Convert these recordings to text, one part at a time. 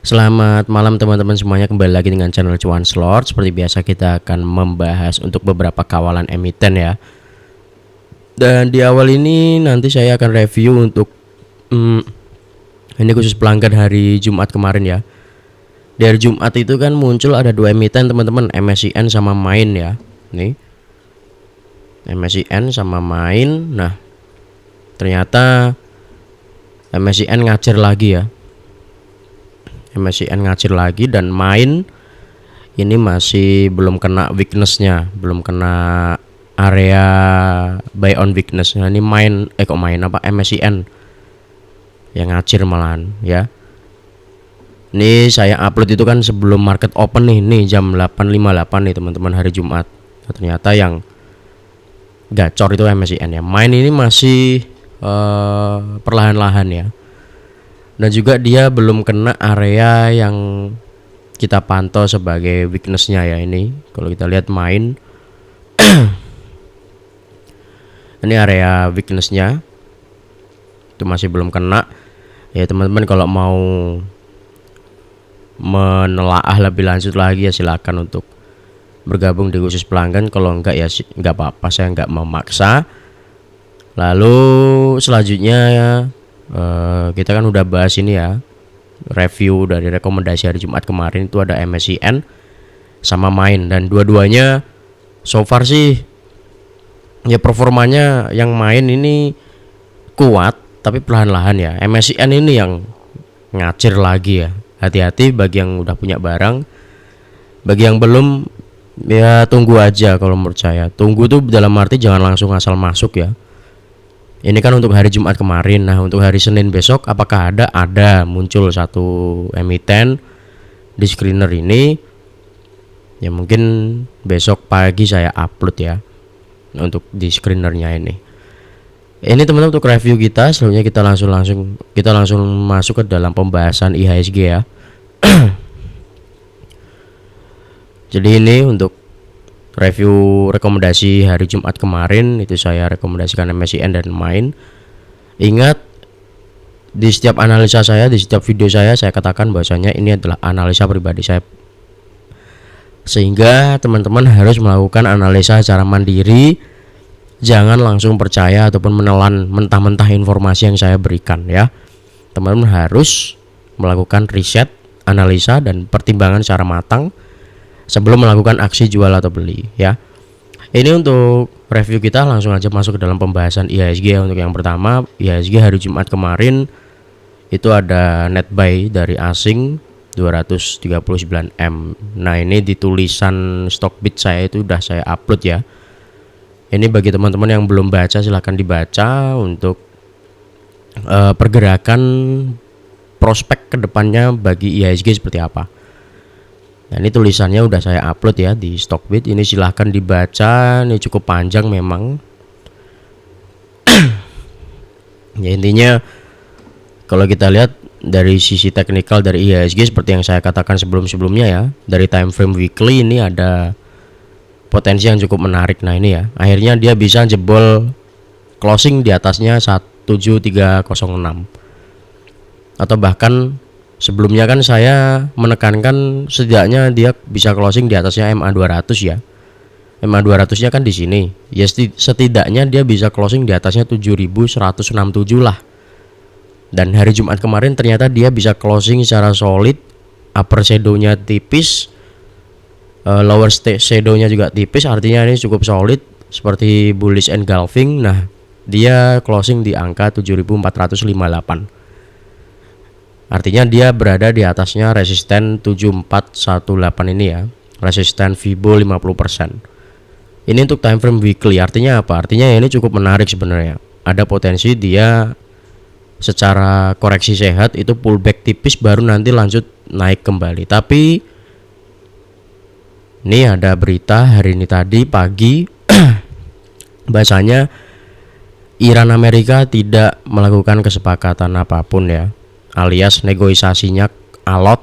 Selamat malam teman-teman semuanya, kembali lagi dengan channel Cuan Slot. Seperti biasa kita akan membahas untuk beberapa kawalan emiten ya. Dan di awal ini nanti saya akan review untuk ini khusus pelanggan hari Jumat kemarin ya. Di hari Jumat itu kan muncul ada dua emiten teman-teman, MSCN sama Main ya. Nih MSCN sama Main. Nah ternyata MSCN ngacir lagi ya. MSCN ngacir lagi dan Main ini masih belum kena weaknessnya, belum kena area buy on weakness. Nah ini MSCN yang ngacir malahan ya. Ini saya upload itu kan sebelum market open nih jam 8.58 nih teman-teman hari Jumat. Nah, ternyata yang gacor itu MSCN ya. Main ini masih perlahan-lahan ya. Dan juga dia belum kena area yang kita pantau sebagai weaknessnya ya. Ini kalau kita lihat Main ini area weaknessnya itu masih belum kena ya teman-teman. Kalau mau menelaah lebih lanjut lagi ya silakan untuk bergabung di khusus pelanggan. Kalau enggak ya enggak apa-apa, saya enggak memaksa. Lalu selanjutnya ya, kita kan udah bahas ini ya, review dari rekomendasi hari Jumat kemarin itu ada MSCN sama Main, dan dua-duanya so far sih ya performanya yang Main ini kuat tapi perlahan-lahan ya. MSCN ini yang ngacir lagi ya. Hati-hati bagi yang udah punya barang, bagi yang belum ya tunggu aja. Kalau menurut saya tunggu tuh dalam arti jangan langsung asal masuk ya. Ini kan untuk hari Jumat kemarin. Nah untuk hari Senin besok apakah ada muncul satu emiten di screener ini ya, mungkin besok pagi saya upload ya untuk di screenernya ini. Ini teman-teman untuk review kita. Selanjutnya kita langsung masuk ke dalam pembahasan IHSG ya. Jadi ini untuk review rekomendasi hari Jumat kemarin itu saya rekomendasikan MSCN dan Main. Ingat, di setiap analisa saya, di setiap video saya katakan bahwasanya ini adalah analisa pribadi saya, sehingga teman-teman harus melakukan analisa secara mandiri. Jangan langsung percaya ataupun menelan mentah-mentah informasi yang saya berikan ya. Teman-teman harus melakukan riset, analisa dan pertimbangan secara matang sebelum melakukan aksi jual atau beli ya. Ini untuk review kita, langsung aja masuk ke dalam pembahasan IHSG. Untuk yang pertama, IHSG hari Jumat kemarin itu ada net buy dari asing 239M. Nah ini di tulisan Stockbit saya itu udah saya upload ya. Ini bagi teman-teman yang belum baca silahkan dibaca untuk pergerakan prospek kedepannya bagi IHSG seperti apa. Nah ini tulisannya udah saya upload ya di Stockbit. Ini silahkan dibaca, ini cukup panjang memang. Ya intinya kalau kita lihat dari sisi teknikal dari IHSG seperti yang saya katakan sebelum-sebelumnya ya, dari time frame weekly ini ada potensi yang cukup menarik. Nah ini ya, akhirnya dia bisa jebol closing di atasnya 17306, atau bahkan sebelumnya kan saya menekankan setidaknya dia bisa closing di atasnya MA200 ya. MA200 nya kan di sini ya, setidaknya dia bisa closing di atasnya 7167 lah. Dan hari Jumat kemarin ternyata dia bisa closing secara solid, upper shadow-nya tipis, lower shadow-nya juga tipis, artinya ini cukup solid seperti bullish engulfing. Nah dia closing di angka 7458, artinya dia berada di atasnya resisten 7418 ini ya, resisten Fibo 50%. Ini untuk time frame weekly. Artinya apa? Artinya ini cukup menarik sebenarnya. Ada potensi dia secara koreksi sehat itu pullback tipis baru nanti lanjut naik kembali. Tapi ini ada berita hari ini tadi pagi bahasanya Iran Amerika tidak melakukan kesepakatan apapun ya, alias negosiasinya alot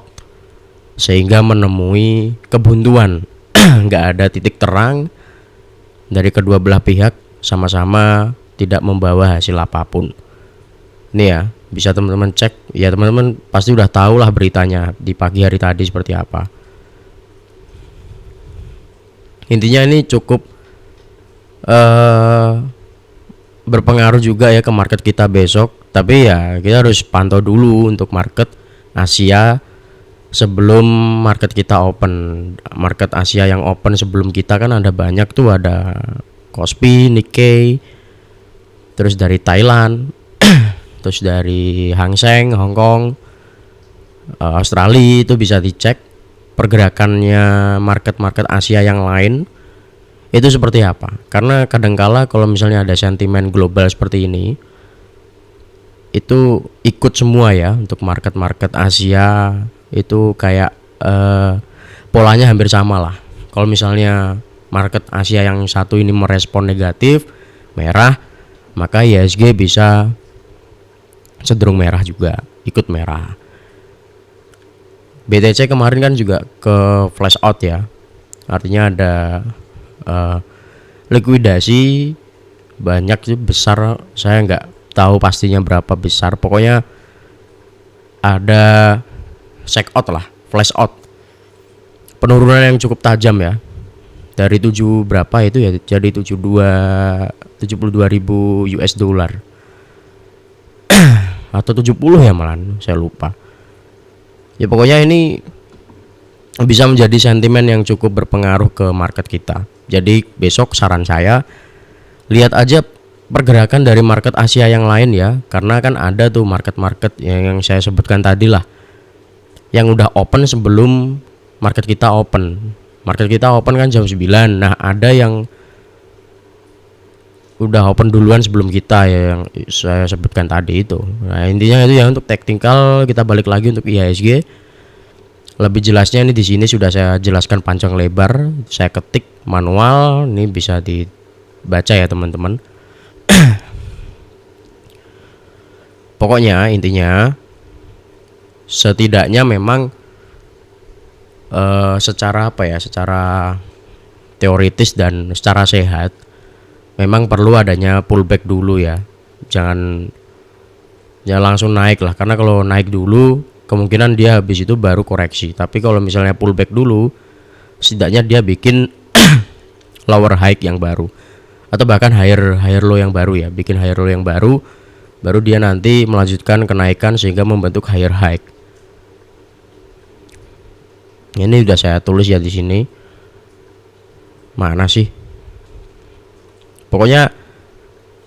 sehingga menemui kebuntuan. Nggak ada titik terang dari kedua belah pihak, sama-sama tidak membawa hasil apapun. Ini ya, Bisa teman-teman cek ya, teman-teman pasti udah tahu lah beritanya di pagi hari tadi seperti apa. Intinya ini cukup berpengaruh juga ya ke market kita besok. Tapi ya kita harus pantau dulu untuk market Asia sebelum market kita open. Market Asia yang open sebelum kita kan ada banyak tuh, ada Kospi, Nikkei, terus dari Thailand, terus dari Hang Seng, Hong Kong, Australia. Itu bisa dicek pergerakannya market-market Asia yang lain itu seperti apa. Karena kadangkala kalau misalnya ada sentimen global seperti ini, itu ikut semua ya. Untuk market-market Asia itu kayak polanya hampir sama lah. Kalau misalnya market Asia yang satu ini merespon negatif, merah, maka IHSG bisa cenderung merah juga, ikut merah. BTC kemarin kan juga ke flash out ya, artinya ada likuidasi banyak sih, besar, saya nggak tahu pastinya berapa besar, pokoknya ada shake out lah, flash out, penurunan yang cukup tajam ya, dari 7 berapa itu ya, jadi 72.000 US dollar atau 70 ya malah, saya lupa ya. Pokoknya ini bisa menjadi sentimen yang cukup berpengaruh ke market kita. Jadi besok saran saya, lihat aja pergerakan dari market Asia yang lain ya, karena kan ada tuh market-market yang saya sebutkan tadi lah, yang udah open sebelum market kita open. Market kita open kan jam 9. Nah, ada yang udah open duluan sebelum kita ya, yang saya sebutkan tadi itu. Nah, intinya itu ya, untuk teknikal kita balik lagi untuk IHSG. Lebih jelasnya ini di sini sudah saya jelaskan panjang lebar, saya ketik manual, ini bisa dibaca ya teman-teman. Pokoknya intinya setidaknya memang secara apa ya, secara teoritis dan secara sehat memang perlu adanya pullback dulu ya. Jangan langsung naik lah, karena kalau naik dulu kemungkinan dia habis itu baru koreksi. Tapi kalau misalnya pullback dulu, setidaknya dia bikin lower high yang baru, atau bahkan higher low yang baru ya, bikin higher low yang baru dia nanti melanjutkan kenaikan sehingga membentuk higher high. Ini udah saya tulis ya di sini. Mana sih? Pokoknya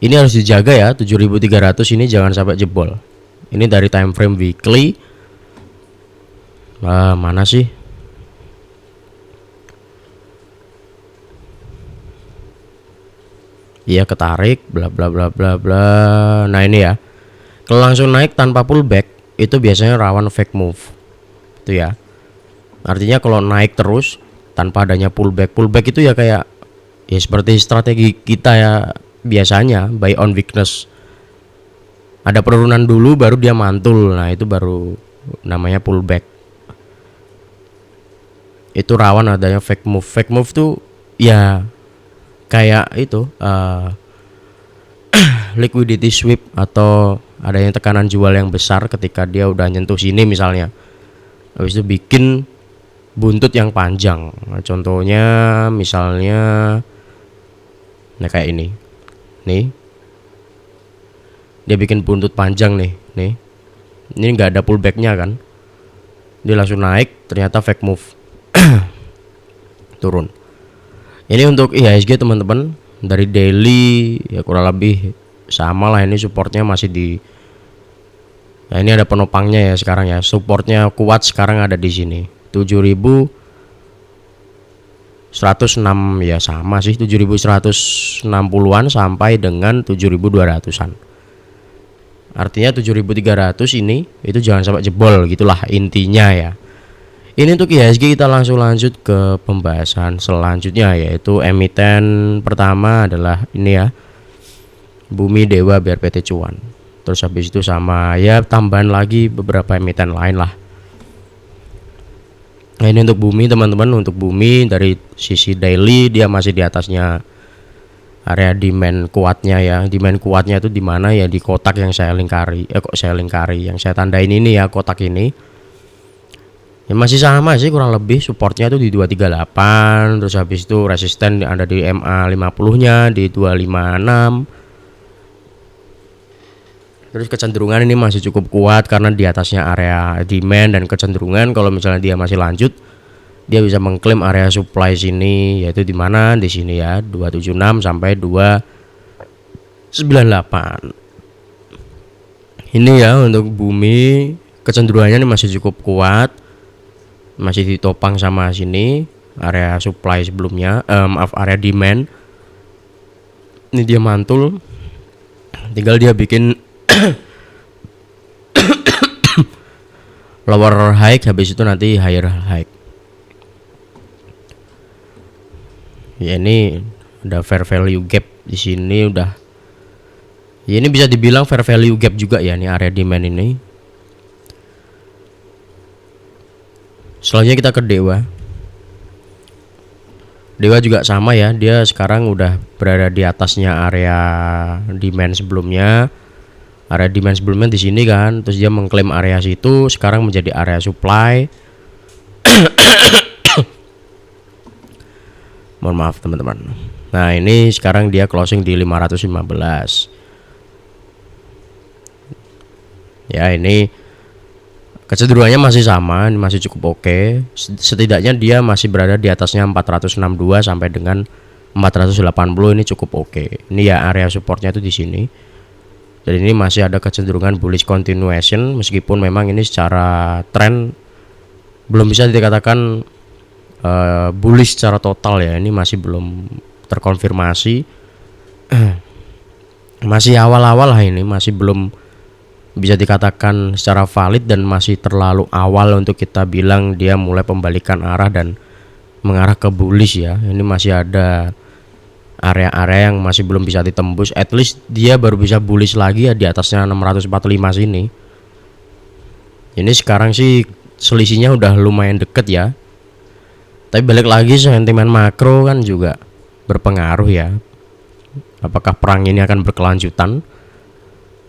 ini harus dijaga ya, 7.300 ini jangan sampai jebol. Ini dari time frame weekly. Mana sih? Iya, ketarik bla bla bla bla bla. Nah, ini ya. Kalau langsung naik tanpa pullback itu biasanya rawan fake move. Itu ya. Artinya kalau naik terus tanpa adanya pullback itu ya kayak ya seperti strategi kita ya biasanya, buy on weakness. Ada penurunan dulu baru dia mantul. Nah, itu baru namanya pullback. Itu rawan adanya fake move. Fake move tuh ya kayak itu liquidity sweep, atau adanya tekanan jual yang besar ketika dia udah nyentuh sini misalnya, habis itu bikin buntut yang panjang. Nah, contohnya misalnya nah kayak ini nih, dia bikin buntut panjang nih, ini nggak ada pullbacknya kan, dia langsung naik, ternyata fake move turun. Ini untuk IHSG teman-teman, dari daily ya kurang lebih sama lah, ini supportnya masih di, nah ini ada penopangnya ya sekarang ya, supportnya kuat sekarang ada di sini 7.106 ya, sama sih 7.160-an sampai dengan 7.200-an. Artinya 7.300 ini itu jangan sampai jebol gitulah intinya ya. Ini untuk IHSG. Kita langsung lanjut ke pembahasan selanjutnya, yaitu emiten pertama adalah ini ya, Bumi Dewa BRPT Cuan. Terus habis itu sama ya tambahan lagi beberapa emiten lain lah. Nah, ini untuk Bumi teman-teman. Untuk Bumi dari sisi daily dia masih di atasnya area demand kuatnya ya. Demand kuatnya itu di mana ya, di kotak yang saya lingkari. Yang saya tandain ini ya, kotak ini. Ya masih sama sih kurang lebih, supportnya itu di 238, terus habis itu resisten ada di MA 50-nya di 256. Terus kecenderungan ini masih cukup kuat karena di atasnya area demand, dan kecenderungan kalau misalnya dia masih lanjut, dia bisa mengklaim area supply sini, yaitu di mana, di sini ya, 276 sampai 298. Ini ya untuk bumi, kecenderungannya ini masih cukup kuat, masih ditopang sama sini area supply sebelumnya, area demand. Ini dia mantul, tinggal dia bikin lower high, habis itu nanti higher high. Ya ini ada fair value gap di sini udah. Ya ini bisa dibilang fair value gap juga ya, nih area demand ini. Selanjutnya kita ke Dewa. Dewa juga sama ya, dia sekarang udah berada di atasnya area demand sebelumnya. Area demand sebelumnya di sini kan, terus dia mengklaim area situ, sekarang menjadi area supply. Mohon maaf teman-teman. Nah ini sekarang dia closing di 515. Ya ini kecenderungannya masih sama, masih cukup oke. Setidaknya dia masih berada di atasnya 462 sampai dengan 480, ini cukup oke. Ini ya area supportnya itu di sini. Dan ini masih ada kecenderungan bullish continuation, meskipun memang ini secara tren belum bisa dikatakan bullish secara total ya. Ini masih belum terkonfirmasi. Masih awal-awal lah ini, masih belum bisa dikatakan secara valid dan masih terlalu awal untuk kita bilang dia mulai pembalikan arah dan mengarah ke bullish ya. Ini masih ada area-area yang masih belum bisa ditembus. At least dia baru bisa bullish lagi ya di atasnya 645 sini. Ini sekarang sih selisihnya udah lumayan deket ya. Tapi balik lagi, sentimen makro kan juga berpengaruh ya. Apakah perang ini akan berkelanjutan?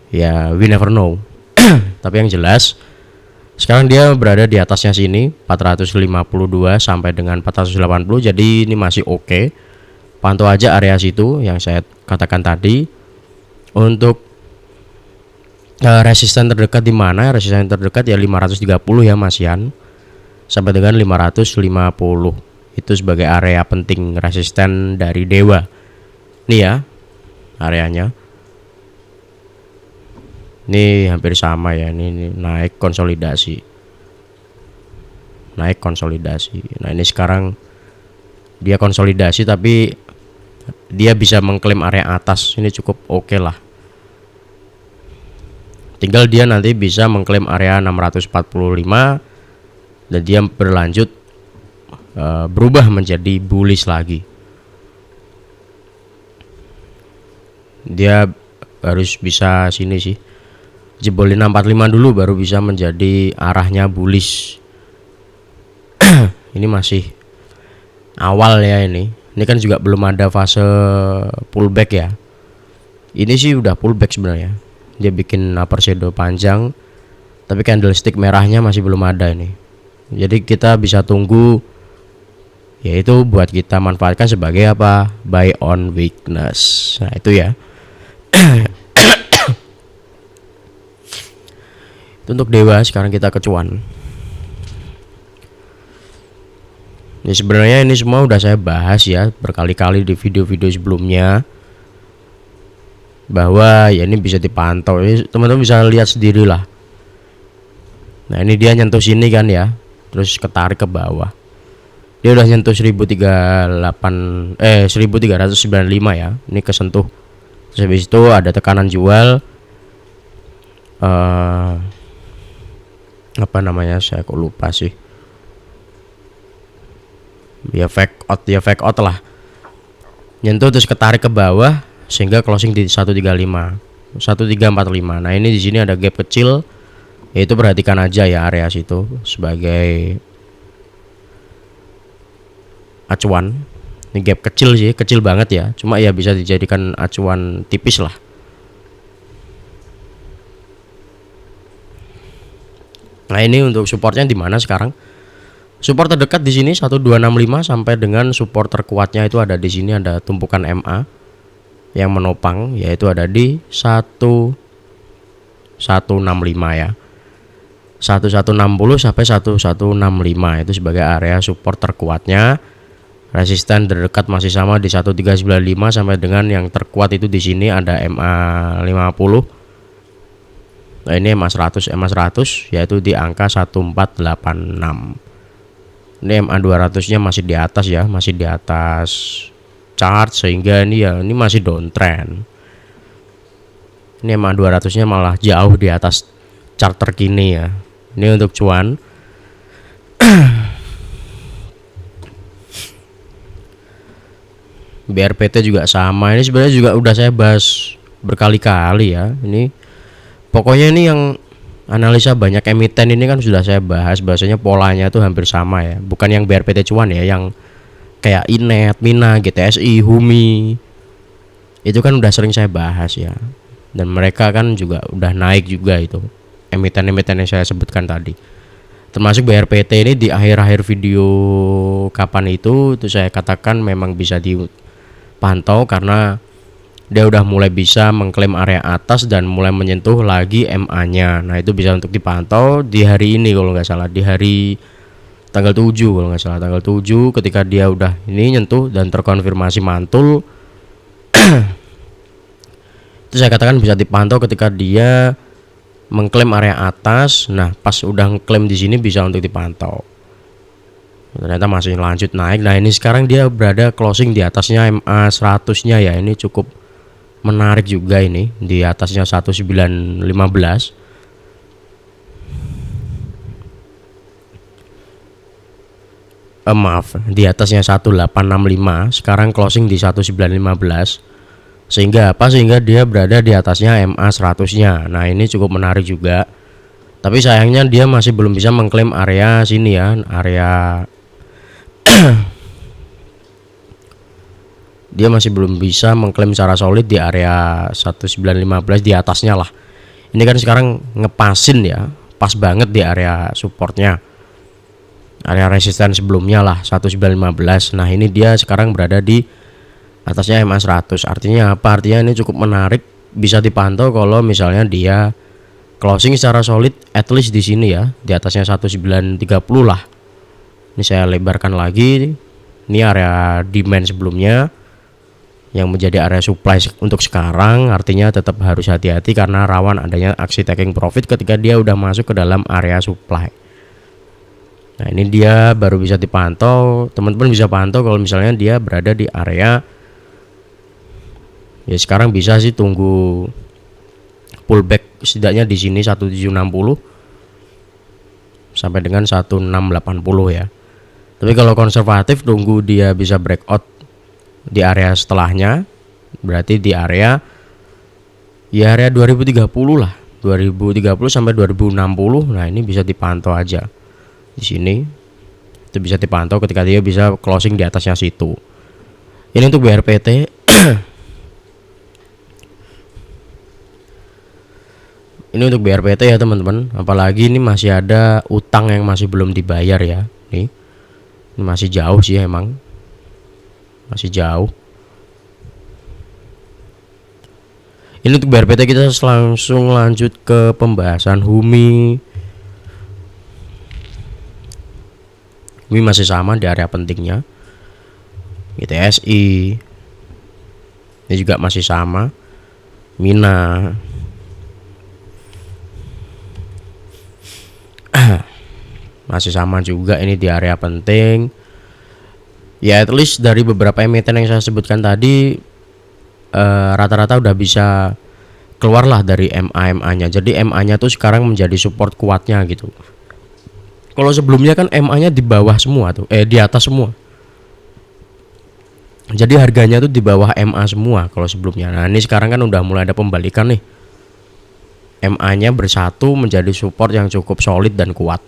Ya we never know. Tapi yang jelas sekarang dia berada di atasnya sini 452 sampai dengan 480, jadi ini masih oke. Pantau aja area situ yang saya katakan tadi. Untuk resisten terdekat di mana? Resisten terdekat ya 530 ya Masian, sampai dengan 550. Itu sebagai area penting resisten dari Dewa. Nih ya areanya. Ini hampir sama ya, ini naik konsolidasi. Nah ini sekarang dia konsolidasi tapi dia bisa mengklaim area atas, ini cukup oke lah. Tinggal dia nanti bisa mengklaim area 645 dan dia berlanjut berubah menjadi bullish lagi. Dia harus bisa sini sih, jebolin 645 dulu baru bisa menjadi arahnya bullish. Ini masih awal ya ini. Ini kan juga belum ada fase pullback ya. Ini sih udah pullback sebenarnya. Dia bikin upper shadow panjang, tapi candlestick merahnya masih belum ada ini. Jadi kita bisa tunggu, yaitu buat kita manfaatkan sebagai apa? Buy on weakness. Nah itu ya. Untuk Dewa sekarang kita ke cuan. Ya sebenarnya ini semua udah saya bahas ya berkali-kali di video-video sebelumnya, bahwa ya ini bisa dipantau. Teman-teman bisa lihat sendiri lah. Nah ini dia nyentuh sini kan ya, terus ketarik ke bawah. Dia udah nyentuh 1395 ya. Ini kesentuh. Terus habis itu ada tekanan jual. Apa namanya, saya kok lupa sih. Ya fake out lah. Nyentuh terus ketarik ke bawah sehingga closing di 135 1345. Nah ini di sini ada gap kecil, yaitu perhatikan aja ya area situ sebagai acuan. Ini gap kecil sih, kecil banget ya, cuma ya bisa dijadikan acuan tipis lah. Nah ini untuk supportnya di mana sekarang? Support terdekat di sini 1265 sampai dengan support terkuatnya itu ada di sini, ada tumpukan MA yang menopang yaitu ada di 1165 ya. 1160 sampai 1165 itu sebagai area support terkuatnya. Resisten terdekat masih sama di 1395 sampai dengan yang terkuat itu di sini ada MA 50. Nah, ini MA 100 yaitu di angka 1486. Ini MA 200 nya masih di atas ya, masih di atas chart sehingga ini ya ini masih downtrend. Ini MA 200 nya malah jauh di atas chart terkini ya. Ini untuk cuan. BRPT juga sama. Ini sebenarnya juga udah saya bahas berkali-kali ya. Ini pokoknya ini yang analisa banyak emiten ini kan sudah saya bahas, bahasanya polanya tuh hampir sama ya. Bukan yang BRPT cuan ya, yang kayak Inet, Mina, GTSI, Humi. Itu kan udah sering saya bahas ya. Dan mereka kan juga udah naik juga itu. Emiten-emiten yang saya sebutkan tadi. Termasuk BRPT ini di akhir-akhir video kapan itu saya katakan memang bisa dipantau karena dia udah mulai bisa mengklaim area atas dan mulai menyentuh lagi MA-nya. Nah itu bisa untuk dipantau di hari ini kalau nggak salah, di hari tanggal 7 kalau nggak salah, tanggal 7 ketika dia udah ini nyentuh dan terkonfirmasi mantul. Itu saya katakan bisa dipantau ketika dia mengklaim area atas. Nah pas udah ngeklaim di sini bisa untuk dipantau. Ternyata masih lanjut naik. Nah ini sekarang dia berada closing di atasnya MA 100 nya ya. Ini cukup menarik juga, ini di atasnya 1915. Maaf, di atasnya 1865, sekarang closing di 1915. Sehingga apa? Sehingga dia berada di atasnya MA 100-nya. Nah, ini cukup menarik juga. Tapi sayangnya dia masih belum bisa mengklaim area sini ya, area dia masih belum bisa mengklaim secara solid di area 1915 di atasnya lah. Ini kan sekarang ngepasin ya, pas banget di area supportnya, area resisten sebelumnya lah 1915. Nah ini dia sekarang berada di atasnya MA 100. Artinya apa? Artinya ini cukup menarik, bisa dipantau kalau misalnya dia closing secara solid at least di sini ya, di atasnya 1930 lah. Ini saya lebarkan lagi. Ini area demand sebelumnya yang menjadi area supply untuk sekarang, artinya tetap harus hati-hati karena rawan adanya aksi taking profit ketika dia udah masuk ke dalam area supply. Nah ini dia baru bisa dipantau, teman-teman bisa pantau kalau misalnya dia berada di area ya sekarang bisa sih tunggu pullback setidaknya di sini 1760 sampai dengan 1680 ya. Tapi kalau konservatif tunggu dia bisa breakout di area setelahnya, berarti di area ya area 2030 lah, 2030 sampai 2060. Nah ini bisa dipantau aja di sini, itu bisa dipantau ketika dia bisa closing di atasnya situ. Ini untuk BRPT. Ini untuk BRPT ya teman-teman, apalagi ini masih ada utang yang masih belum dibayar ya. Nih ini masih jauh sih, emang masih jauh. Ini untuk BRPT kita langsung lanjut ke pembahasan Humi. Humi masih sama di area pentingnya. GTSI ini juga masih sama. Mina masih sama juga, ini di area penting. Ya at least dari beberapa emiten yang saya sebutkan tadi rata-rata udah bisa keluar lah dari MA-nya. Jadi MA-nya tuh sekarang menjadi support kuatnya gitu. Kalau sebelumnya kan MA-nya di bawah semua tuh, di atas semua. Jadi harganya tuh di bawah MA semua kalau sebelumnya. Nah ini sekarang kan udah mulai ada pembalikan nih. MA-nya bersatu menjadi support yang cukup solid dan kuat.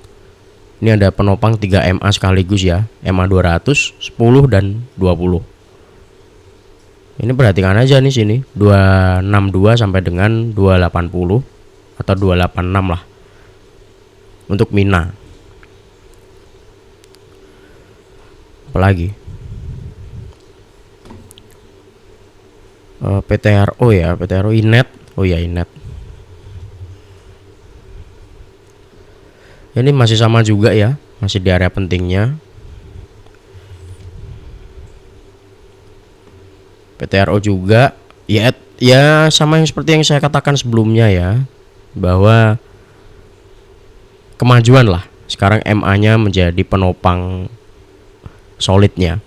Ini ada penopang 3 MA sekaligus ya, MA 200, 10 dan 20. Ini perhatikan aja nih sini 262 sampai dengan 280 atau 286 lah untuk Mina. Apalagi PTRO ya, PTRO Inet. Oh ya, Inet. Ini masih sama juga ya, masih di area pentingnya. PTRO juga ya, sama yang seperti yang saya katakan sebelumnya ya, bahwa kemajuan lah. Sekarang MA-nya menjadi penopang solidnya.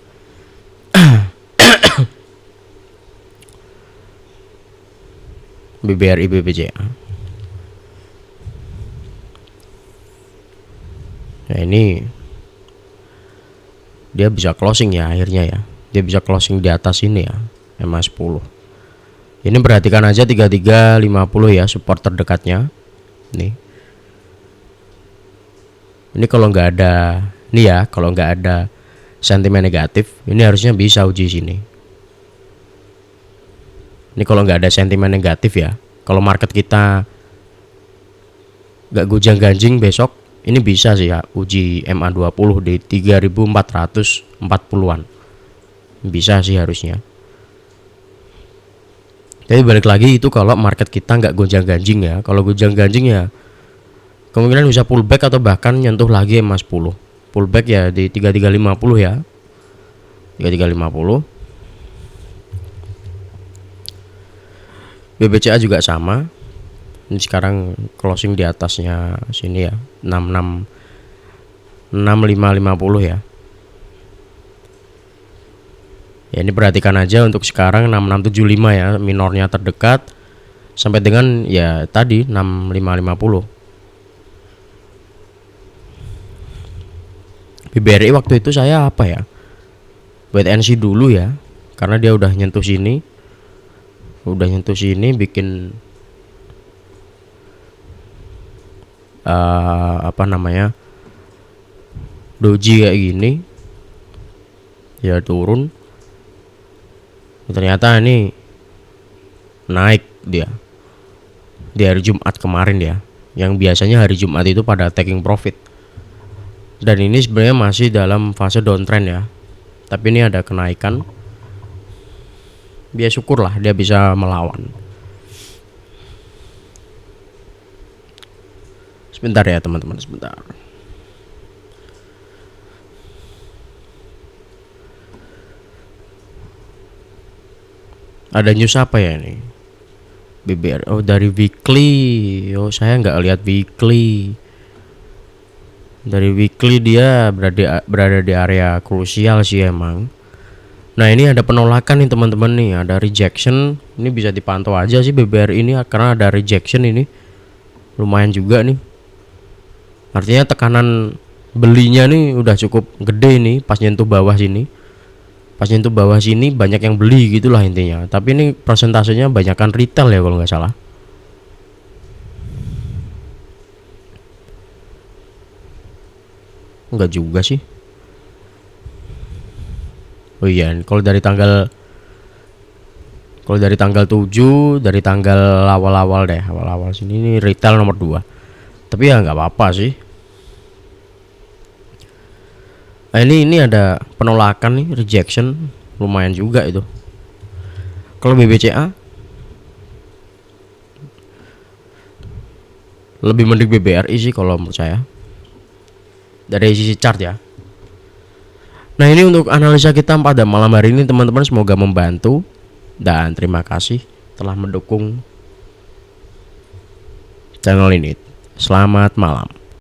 BBRI BBCA. Nah ini dia bisa closing ya akhirnya ya. Dia bisa closing di atas ini ya, MA 10. Ini perhatikan aja 3350 ya, support terdekatnya. Nih. Ini kalau nggak ada, nih ya, kalau nggak ada sentimen negatif, ini harusnya bisa uji sini. Ini kalau nggak ada sentimen negatif ya, kalau market kita nggak gojang ganjing besok, ini bisa sih ya uji MA 20 di 3440-an. Bisa sih harusnya. Tapi balik lagi itu kalau market kita nggak gonjang ganjing ya. Kalau gonjang ganjing ya kemungkinan bisa pullback atau bahkan nyentuh lagi MA 10. Pullback ya di 3350 ya. 3350. BBCA juga sama. Ini sekarang closing di atasnya sini ya, 6550 ya. Ya ini perhatikan aja untuk sekarang 6675 ya, minornya terdekat sampai dengan ya tadi 6550. BBRI waktu itu saya apa ya, wait and see dulu ya, karena dia udah nyentuh sini, bikin doji kayak gini ya, turun. Ternyata ini naik dia di hari Jumat kemarin ya, yang biasanya hari Jumat itu pada taking profit. Dan ini sebenarnya masih dalam fase downtrend ya, tapi ini ada kenaikan. Dia syukurlah dia bisa melawan. Sebentar ya teman-teman, sebentar. Ada news apa ya ini? BBR. Oh dari weekly. Oh saya nggak lihat weekly. Dari weekly dia berada di area krusial sih emang. Nah ini ada penolakan nih teman-teman nih, ada rejection. Ini bisa dipantau aja sih BBR ini karena ada rejection ini. Lumayan juga nih. Artinya tekanan belinya nih udah cukup gede nih pas nyentuh bawah sini. Pas nyentuh bawah sini banyak yang beli gitulah intinya. Tapi ini persentasenya banyakkan retail ya kalau nggak salah. Enggak juga sih. Oh iya, kalau dari tanggal 7, dari tanggal awal-awal deh, awal-awal sini ini retail nomor 2. Tapi ya nggak apa-apa sih. Nah, ini ada penolakan nih, rejection, lumayan juga itu. Kalau BBCA lebih mending BBRI sih kalau menurut saya. Dari sisi chart ya. Nah ini untuk analisa kita pada malam hari ini teman-teman, semoga membantu dan terima kasih telah mendukung channel ini. Selamat malam.